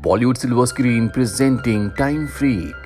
Bollywood silver screen presenting time freak.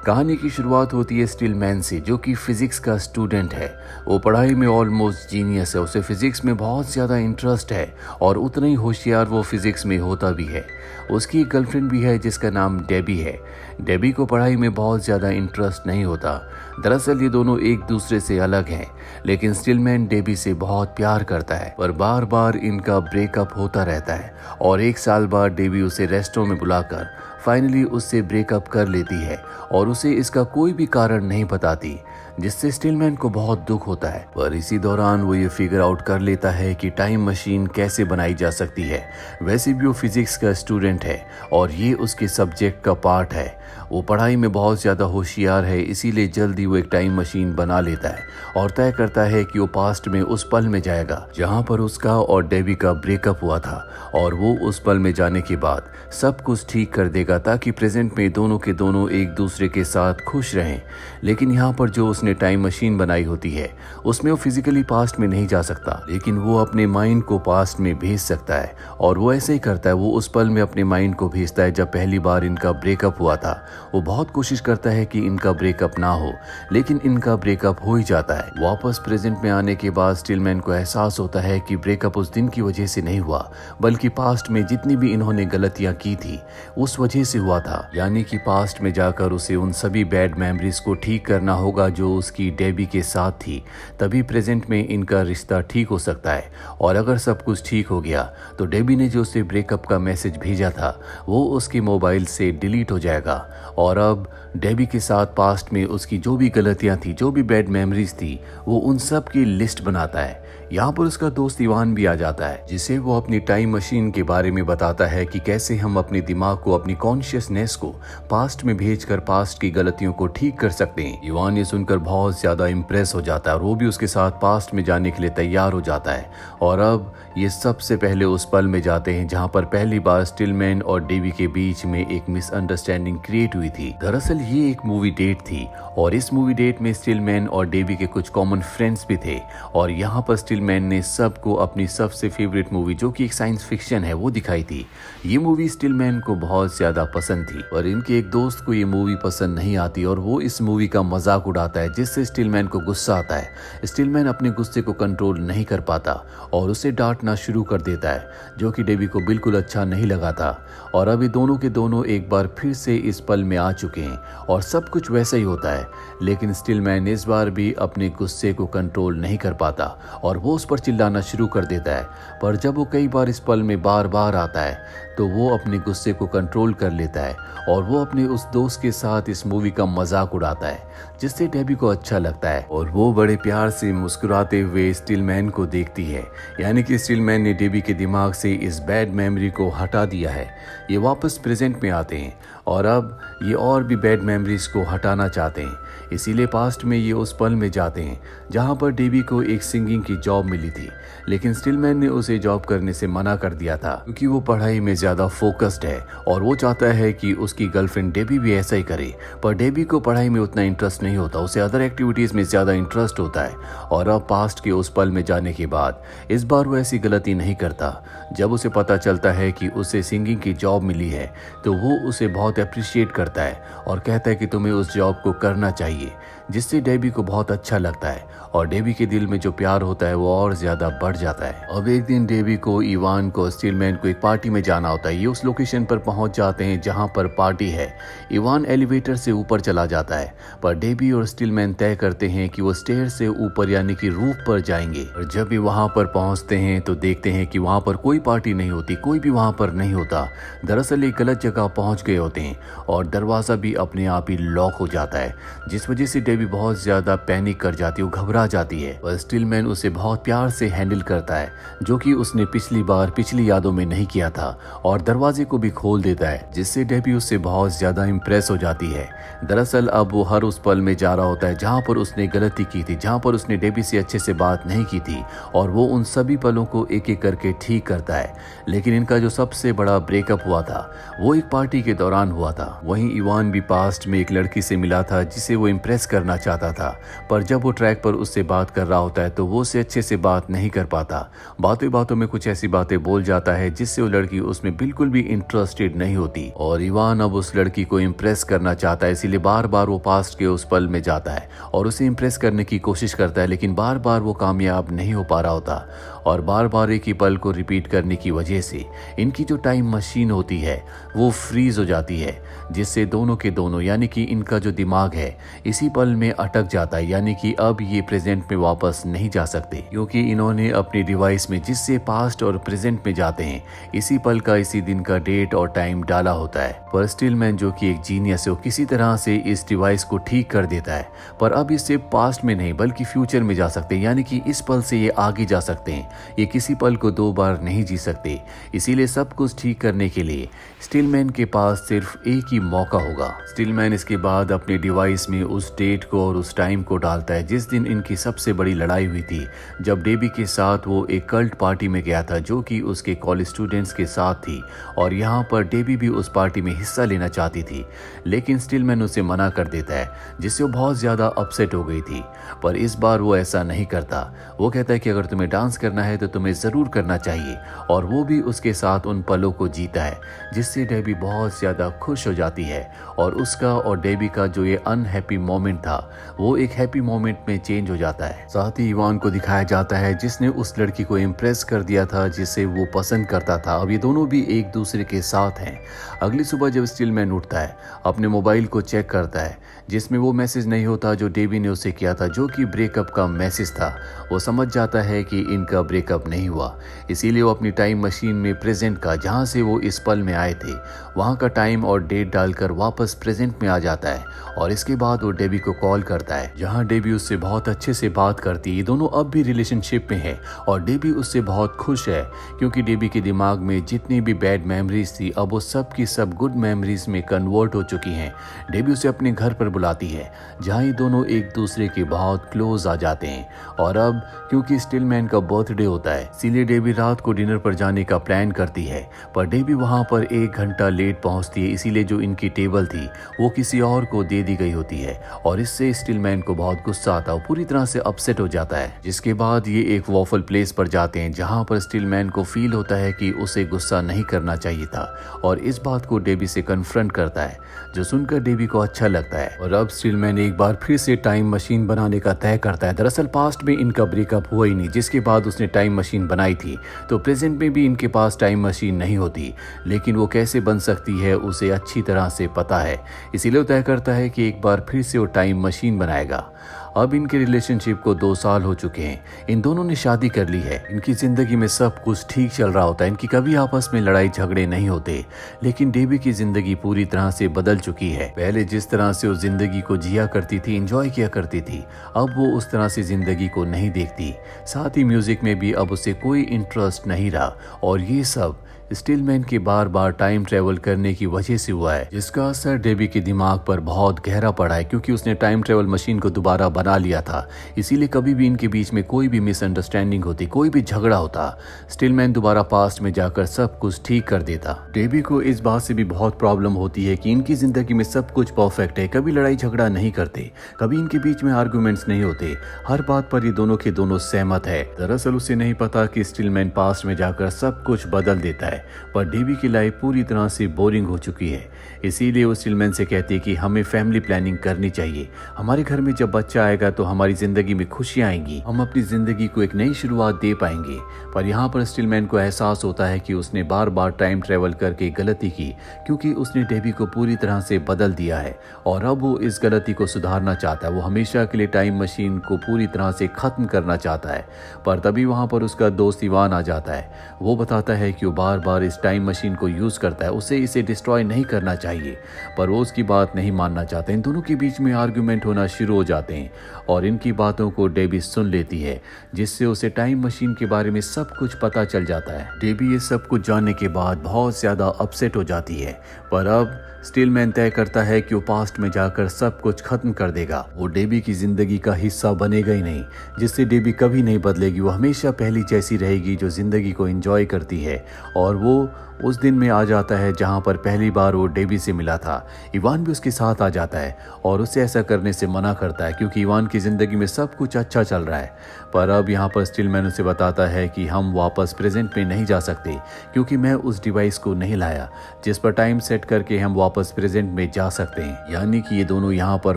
कहानी की शुरुआत होती है स्टिलमैन से, जो कि फिजिक्स का स्टूडेंट है। वो पढ़ाई में ऑलमोस्ट जीनियस है, उसे फिजिक्स में बहुत ज़्यादा इंटरेस्ट है और उतना ही होशियार वो फिजिक्स में होता भी है। उसकी एक गर्लफ्रेंड भी है जिसका नाम डेबी है। डेबी को पढ़ाई में बहुत ज़्यादा इंटरेस्ट नहीं होता। दरअसल ये दोनों एक दूसरे से अलग हैं, लेकिन स्टिलमैन डेबी से बहुत प्यार करता है, पर बार बार इनका ब्रेकअप होता रहता है और 1 साल बाद डेबी उसे रेस्टोरेंट में बुलाकर फाइनली उससे ब्रेकअप कर लेती है और उसे इसका कोई भी कारण नहीं बताती, जिससे स्टिलमैन को बहुत दुख होता है। पर इसी दौरान वो ये फिगर आउट कर लेता है कि टाइम मशीन कैसे बनाई जा सकती है। वैसे भी वो फिजिक्स का स्टूडेंट है और ये उसके सब्जेक्ट का पार्ट है। वो पढ़ाई में बहुत ज़्यादा होशियार है, इसीलिए जल्दी वो एक टाइम मशीन बना लेता है और तय करता है कि वो पास्ट में उस पल में जाएगा जहाँ पर उसका और डेबी का ब्रेकअप हुआ था, और वो उस पल में जाने के बाद सब कुछ ठीक कर देगा ताकि प्रेजेंट में दोनों के दोनों एक दूसरे के साथ खुश रहें। लेकिन यहाँ पर जो उसने टाइम मशीन बनाई होती है उसमें वो फिजिकली पास्ट में नहीं जा सकता, लेकिन वो अपने माइंड को पास्ट में भेज सकता है और वो ऐसे ही करता है। वो उस पल में अपने माइंड को भेजता है जब पहली बार इनका ब्रेकअप हुआ था। वो बहुत कोशिश करता है कि इनका ब्रेकअप ना हो, लेकिन इनका ब्रेकअप हो ही जाता है। वापस प्रेजेंट में आने के बाद स्टिलमैन को एहसास होता है कि ब्रेकअप उस दिन की वजह से नहीं हुआ, बल्कि पास्ट में जितनी भी इन्होंने गलतियां की थी उस वजह से हुआ था। यानी कि पास्ट में जाकर उसे उन सभी बैड मेमोरीज को ठीक करना होगा जो उसकी डेबी के साथ थी, तभी प्रेजेंट में इनका रिश्ता ठीक हो सकता है। और अगर सब कुछ ठीक हो गया तो डेबी ने जो उसे ब्रेकअप का मैसेज भेजा था वो उसके मोबाइल से डिलीट हो जाएगा और अब डेबी के साथ पास्ट में उसकी जो भी गलतियां थी, जो भी बैड मेमोरीज थी, वो उन सब की लिस्ट बनाता है। यहाँ पर उसका दोस्त इवान भी आ जाता है, जिसे वो अपनी टाइम मशीन के बारे में बताता है कि कैसे हम अपने दिमाग को, अपनी कॉन्शियसनेस को पास्ट में भेजकर पास्ट की गलतियों को ठीक कर सकते हैं। इवान ये सुनकर बहुत ज्यादा इम्प्रेस हो जाता है और वो भी उसके साथ पास्ट में जाने के लिए तैयार हो जाता है। और अब ये सबसे पहले उस पल में जाते हैं जहाँ पर पहली बार स्टिलमैन और डेबी के बीच में एक मिसअंडरस्टैंडिंग क्रिएट हुई थी। दरअसल ये एक मूवी डेट थी और इस मूवी डेट में स्टिलमैन और डेबी के कुछ कॉमन फ्रेंड्स भी थे और यहाँ पर स्टिलमैन ने सबको अपनी सबसे फेवरेट मूवी, जो कि एक साइंस फिक्शन है, वो दिखाई थी। ये मूवी स्टिलमैन को बहुत ज्यादा पसंद थी, पर इनके एक दोस्त को ये मूवी पसंद नहीं आती और वो इस मूवी का मजाक उड़ाता है, जिससे स्टिलमैन को गुस्सा आता है। स्टिलमैन अपने गुस्से को कंट्रोल नहीं कर पाता और उसे डांटना शुरू कर देता है, जो कि डेबी को बिल्कुल अच्छा नहीं लगा था। और अभी दोनों के दोनों एक बार फिर से इस पल में आ चुके हैं और सब कुछ वैसा ही होता है, लेकिन स्टिलमैन इस बार भी अपने गुस्से को कंट्रोल नहीं कर पाता और वो उस पर चिल्लाना शुरू कर देता है। पर जब वो कई बार इस पल में बार बार आता है तो वो अपने गुस्से को कंट्रोल कर लेता है और वो अपने उस दोस्त के साथ इस मूवी का मजाक उड़ाता है, जिससे डेबी को अच्छा लगता है और वो बड़े प्यार से मुस्कुराते हुए स्टिलमैन को देखती है। यानी कि स्टिलमैन ने डेबी के दिमाग से इस बैड मेमोरी को हटा दिया है। ये वापस प्रेजेंट में आते हैं और अब ये और भी बैड मेमोरीज को हटाना चाहते हैं, इसीलिए पास्ट में ये उस पल में जाते हैं जहाँ पर डेबी को एक सिंगिंग की जॉब मिली थी, लेकिन स्टिलमैन ने उसे जॉब करने से मना कर दिया था क्योंकि वो पढ़ाई में ज्यादा फोकस्ड है और वो चाहता है कि उसकी गर्लफ्रेंड डेबी भी ऐसा ही करे। पर डेबी को पढ़ाई में उतना इंटरेस्ट नहीं होता, उसे अदर एक्टिविटीज में ज्यादा इंटरेस्ट होता है। और अब पास्ट के उस पल में जाने के बाद इस बार वो ऐसी गलती नहीं करता। जब उसे पता चलता है कि उसे सिंगिंग की जॉब मिली है तो वो उसे बहुत अप्रिशिएट करता है और कहता है कि तुम्हें उस जॉब को करना चाहिए, जिससे डेबी को बहुत अच्छा लगता है और डेबी के दिल में जो प्यार होता है वो और ज्यादा बढ़ जाता है। अब एक दिन डेबी को, इवान को, स्टिलमैन को एक पार्टी में जाना होता है। ये उस लोकेशन पर पहुंच जाते हैं जहां पर पार्टी है। इवान एलिवेटर से ऊपर चला जाता है, पर डेबी और स्टिलमैन तय करते हैं कि वो स्टेयर से ऊपर यानी कि रूफ पर जाएंगे। और जब भी वहां पर पहुंचते हैं तो देखते हैं कि वहां पर कोई पार्टी नहीं होती, कोई भी वहां पर नहीं होता। दरअसल एक गलत जगह पहुंच गए होते हैं और दरवाजा भी अपने आप ही लॉक हो जाता है, जिस वजह से डेबी बहुत ज्यादा पैनिक कर जाती है, वो घबरा जाती है। पर स्टिलमैन उसे बहुत प्यार से हैंडल करता है, जो कि उसने पिछली यादों में नहीं किया था, और दरवाजे को भी खोल देता है, जिससे डेबी उससे बहुत ज्यादा इम्प्रेस हो जाती है। दरअसल अब वो हर उस पल में जा रहा होता है जहाँ पर उसने गलती की थी, जहाँ पर उसने डेबी से अच्छे से बात नहीं की थी, और वो उन सभी पलों को एक एक करके ठीक करता है। लेकिन इनका जो सबसे बड़ा ब्रेकअप हुआ था वो एक पार्टी के दौरान हुआ था। वहीं इवान भी पास्ट में एक लड़की से मिला था जिसे वो इम्प्रेस करना करना चाहता था, पर जब वो ट्रैक पर उससे बात कर रहा होता है तो वो उससे अच्छे से बात नहीं कर पाता। बातों बातों में कुछ ऐसी बातें बोल जाता है जिससे वो लड़की उसमें बिल्कुल भी इंटरेस्टेड नहीं होती और इवान अब उस लड़की को इम्प्रेस करना चाहता है, इसीलिए बार बार वो पास्ट के उस पल में जाता है और उसे इम्प्रेस करने की कोशिश करता है, लेकिन बार बार वो कामयाब नहीं हो पा रहा होता और बार बार एक ही पल को रिपीट करने की वजह से इनकी जो टाइम मशीन होती है वो फ्रीज हो जाती है, जिससे दोनों के दोनों यानी कि इनका जो दिमाग है इसी पल में अटक जाता है, यानी कि अब ये प्रेजेंट में वापस नहीं जा सकते क्योंकि इन्होंने अपनी डिवाइस में जिससे पास्ट और प्रेजेंट में जाते हैं इसी पल का इसी दिन का डेट और टाइम डाला होता है। पर स्टिलमैन जो कि एक जीनियस है वो किसी तरह से इस डिवाइस को ठीक कर देता है, पर अब इससे पास्ट में नहीं बल्कि फ्यूचर में जा सकते हैं, यानी कि इस पल से ये आगे जा सकते हैं। ये किसी पल को दो बार नहीं जी सकते, इसीलिए सब कुछ ठीक करने के लिए स्टिलमैन के पास सिर्फ एक ही मौका होगा। स्टिलमैन इसके बाद अपने डिवाइस में उस डेट को और उस टाइम को डालता है जिस दिन इनकी सबसे बड़ी लड़ाई हुई थी, जब डेबी के साथ वो एक कल्ट पार्टी में गया था जो कि उसके कॉलेज स्टूडेंट्स के साथ थी और यहाँ पर डेबी भी उस पार्टी में हिस्सा लेना चाहती थी, लेकिन स्टिलमैन उसे मना कर देता है जिससे वो बहुत ज़्यादा अपसेट हो गई थी। पर इस बार वो ऐसा नहीं करता, वो कहता है कि अगर तुम्हें डांस करना है तो तुम्हें ज़रूर करना चाहिए और वो भी उसके साथ उन पलों को जीता है जिससे डेबी बहुत ज़्यादा खुश हो जाती है और उसका और डेबी का जो ये अनहैप्पी मोमेंट था वो एक हैप्पी मोमेंट में चेंज हो जाता है। साथ ही इवान को दिखाया जाता है जिसने उस लड़की को इम्प्रेस कर दिया था जिसे वो पसंद करता था। अब ये दोनों भी एक दूसरे के साथ हैं। अगली सुबह जब स्टिलमैन उठता है अपने मोबाइल को चेक करता है जिसमें वो मैसेज नहीं होता जो डेबी ने उसे किया था, जो कि ब्रेकअप का मैसेज था। वो समझ जाता है कि इनका ब्रेकअप नहीं हुआ, इसीलिए वो अपनी टाइम मशीन में प्रेजेंट का जहाँ से वो इस पल में आए थे वहाँ का टाइम और डेट डालकर वापस प्रेजेंट में आ जाता है और इसके बाद वो डेबी को कॉल करता है जहाँ डेबी उससे बहुत अच्छे से बात करती है। ये दोनों अब भी रिलेशनशिप में है और डेबी उससे बहुत खुश है क्योंकि डेबी के दिमाग में जितनी भी बैड मेमोरीज थी अब वो सब की सब गुड मेमोरीज में कन्वर्ट हो चुकी हैं। डेबी उसे अपने घर पर बुलाती है जहाँ ये दोनों एक दूसरे के बहुत क्लोज आ जाते हैं और अब क्योंकि स्टिलमैन का बर्थडे होता है इसीलिए डेबी रात को डिनर पर जाने का प्लान करती है, पर डेबी वहाँ पर 1 घंटा लेट पहुँचती है, इसीलिए जो इनकी टेबल थी वो किसी और को दे दी गई होती है और इससे स्टिलमैन को बहुत गुस्सा आता है, पूरी तरह से अपसेट हो जाता है। जिसके बाद ये एक वॉफल प्लेस पर जाते हैं जहाँ पर स्टिलमैन को फील होता है कि उसे गुस्सा नहीं करना चाहिए था और इस बात को डेबी से कन्फ्रंट करता है जो सुनकर डेबी को अच्छा लगता है और अब स्टिलमैन एक बार फिर से टाइम मशीन बनाने का तय करता है। दरअसल पास्ट में इनका ब्रेकअप हुआ ही नहीं, जिसके बाद उसने टाइम मशीन बनाई थी, तो प्रेजेंट में भी इनके पास टाइम मशीन नहीं होती, लेकिन वो कैसे बन सकती है उसे अच्छी तरह से पता है, इसीलिए वो तय करता है कि एक बार फिर से वो टाइम मशीन बनाएगा। अब इनके रिलेशनशिप को 2 साल हो चुके हैं, इन दोनों ने शादी कर ली है, इनकी जिंदगी में सब कुछ ठीक चल रहा होता है, इनकी कभी आपस में लड़ाई झगड़े नहीं होते, लेकिन डेबी की जिंदगी पूरी तरह से बदल चुकी है। पहले जिस तरह से वो जिंदगी को जिया करती थी, एंजॉय किया करती थी, अब वो उस तरह से जिंदगी को नहीं देखती। साथ ही म्यूजिक में भी अब उसे कोई इंटरेस्ट नहीं रहा और ये सब स्टिलमैन के बार बार टाइम ट्रेवल करने की वजह से हुआ है, जिसका असर डेबी के दिमाग पर बहुत गहरा पड़ा है क्योंकि उसने टाइम ट्रेवल मशीन को दोबारा बना लिया था, इसीलिए कभी भी इनके बीच में कोई भी मिसअंडरस्टैंडिंग होती, कोई भी झगड़ा होता, स्टिलमैन दोबारा पास्ट में जाकर सब कुछ ठीक कर देता। डेबी को इस बात से भी बहुत प्रॉब्लम होती है कि इनकी जिंदगी में सब कुछ परफेक्ट है, कभी लड़ाई झगड़ा नहीं करते, कभी इनके बीच में आर्गूमेंट्स नहीं होते, हर बात पर ये दोनों के दोनों सहमत है। दरअसल उसे नहीं पता कि स्टिलमैन पास्ट में जाकर सब कुछ बदल देता है, पर डेबी की लाइफ पूरी तरह से बोरिंग हो चुकी है, इसीलिए वो स्टिलमैन से कहती है कि हमें फैमिली प्लानिंग करनी चाहिए, हमारे घर में जब बच्चा आएगा तो हमारी जिंदगी में खुशियां आएंगी, हम अपनी जिंदगी को एक नई शुरुआत दे पाएंगे। पर यहाँ पर स्टिलमैन को एहसास होता है कि उसने बार बार टाइम ट्रेवल करके गलती की क्योंकि उसने डेबी को पूरी तरह से बदल दिया है और अब वो इस गलती को सुधारना चाहता है, वो हमेशा के लिए टाइम मशीन को पूरी तरह से खत्म करना चाहता है। पर तभी वहाँ पर उसका दोस्त इवान आ जाता है, वो बताता है कि वो बार बार इस टाइम मशीन को यूज करता है, उसे इसे डिस्ट्रॉय नहीं करना चाहिए, पर वो उसकी बात नहीं मानना चाहते। इन दोनों के बीच में आर्गुमेंट होना शुरू हो जाते हैं और इनकी बातों को डेबी सुन लेती है, जिससे उसे टाइम मशीन के बारे में सब कुछ पता चल जाता है। डेबी ये सब कुछ जानने के बाद बहुत ज्यादा अपसेट हो जाती है, पर अब स्टिलमैन तय करता है कि वो पास्ट में जाकर सब कुछ खत्म कर देगा, वो डेबी की जिंदगी का हिस्सा बनेगा ही नहीं, जिससे डेबी कभी नहीं बदलेगी, वो हमेशा पहली जैसी रहेगी जो जिंदगी को एंजॉय करती है और वो उस दिन में आ जाता है जहाँ पर पहली बार वो डेबी से मिला था। इवान भी उसके साथ आ जाता है और उसे ऐसा करने से मना करता है क्योंकि इवान की ज़िंदगी में सब कुछ अच्छा चल रहा है। पर अब यहाँ पर स्टिलमैन उसे बताता है कि हम वापस प्रेजेंट में नहीं जा सकते क्योंकि मैं उस डिवाइस को नहीं लाया जिस पर टाइम सेट करके हम वापस प्रेजेंट में जा सकते हैं। यानी कि ये दोनों यहाँ पर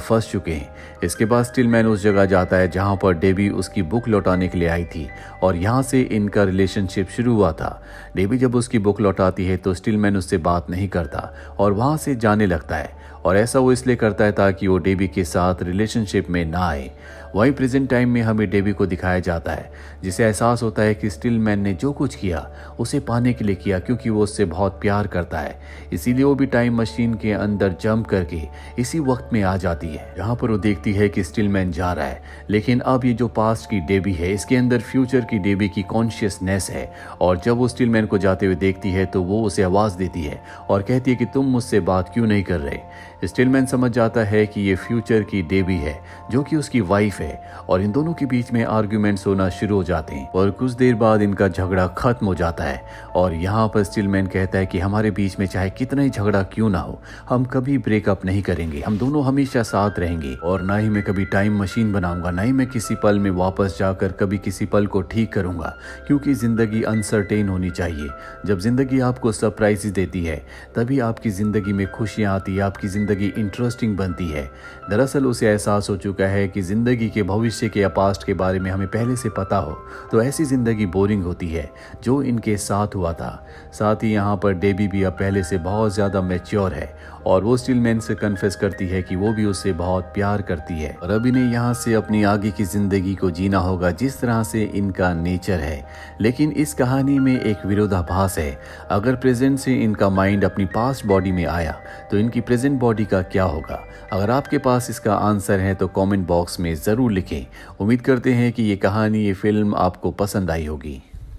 फंस चुके हैं। इसके बाद स्टिलमैन उस जगह जाता है जहाँ पर डेबी उसकी बुक लौटाने के लिए आई थी और यहाँ से इनका रिलेशनशिप शुरू हुआ था। डेबी जब उसकी बुक लौटाती है तो स्टिलमैन उससे बात नहीं करता और वहाँ से जाने लगता है और ऐसा वो इसलिए करता है ताकि वो डेबी के साथ रिलेशनशिप में ना आए। वहीं प्रेजेंट टाइम में हमें डेबी को दिखाया जाता है जिसे एहसास होता है कि स्टिलमैन ने जो कुछ किया उसे पाने के लिए किया क्योंकि वो उससे बहुत प्यार करता है। इसीलिए वो भी टाइम मशीन के अंदर जंप करके इसी वक्त में आ जाती है जहाँ पर वो देखती है कि स्टिलमैन जा रहा है। लेकिन अब ये जो पास्ट की डेबी है इसके अंदर फ्यूचर की डेबी की कॉन्शियसनेस है और जब वो स्टिलमैन को जाते हुए देखती है तो वो उसे आवाज़ देती है और कहती है कि तुम मुझसे बात क्यों नहीं कर रहे। स्टिलमैन समझ जाता है कि ये फ्यूचर की डेबी है जो कि उसकी वाइफ है और इन दोनों के बीच में आर्ग्यूमेंट्स होना शुरू हो जाते हैं और कुछ देर बाद इनका झगड़ा खत्म हो जाता है। और यहाँ पर स्टिलमैन कहता है कि हमारे बीच में चाहे कितना ही झगड़ा क्यों ना हो हम कभी ब्रेकअप नहीं करेंगे, हम दोनों हमेशा साथ रहेंगे और ना ही मैं कभी टाइम मशीन बनाऊंगा, ना ही मैं किसी पल में वापस जाकर कभी किसी पल को ठीक करूंगा क्योंकि जिंदगी अनसर्टेन होनी चाहिए। जब जिंदगी आपको सरप्राइजेस देती है तभी आपकी जिंदगी में खुशियां आती है, आपकी जिंदगी इंटरेस्टिंग बनती है। दरअसल उसे एहसास हो चुका है कि जिंदगी के भविष्य के या पास्ट के बारे में हमें पहले से पता हो तो ऐसी जिंदगी बोरिंग होती है जो इनके साथ हुआ था। साथ ही यहाँ पर डेबी भी अब पहले से बहुत ज़्यादा मैच्योर है और वो स्टिलमैन से कन्फेस करती है कि वो भी उससे बहुत प्यार करती है और अब इन्हें यहाँ से अपनी आगे की जिंदगी को जीना होगा जिस तरह से इनका नेचर है। लेकिन इस कहानी में एक विरोधाभास है। अगर प्रेजेंट से इनका माइंड अपनी पास्ट बॉडी में आया तो इनकी प्रेजेंट बॉडी का क्या होगा? अगर आपके पास इसका आंसर है तो कमेंट बॉक्स में ज़रूर लिखें। उम्मीद करते हैं कि ये कहानी, ये फिल्म आपको पसंद आई होगी।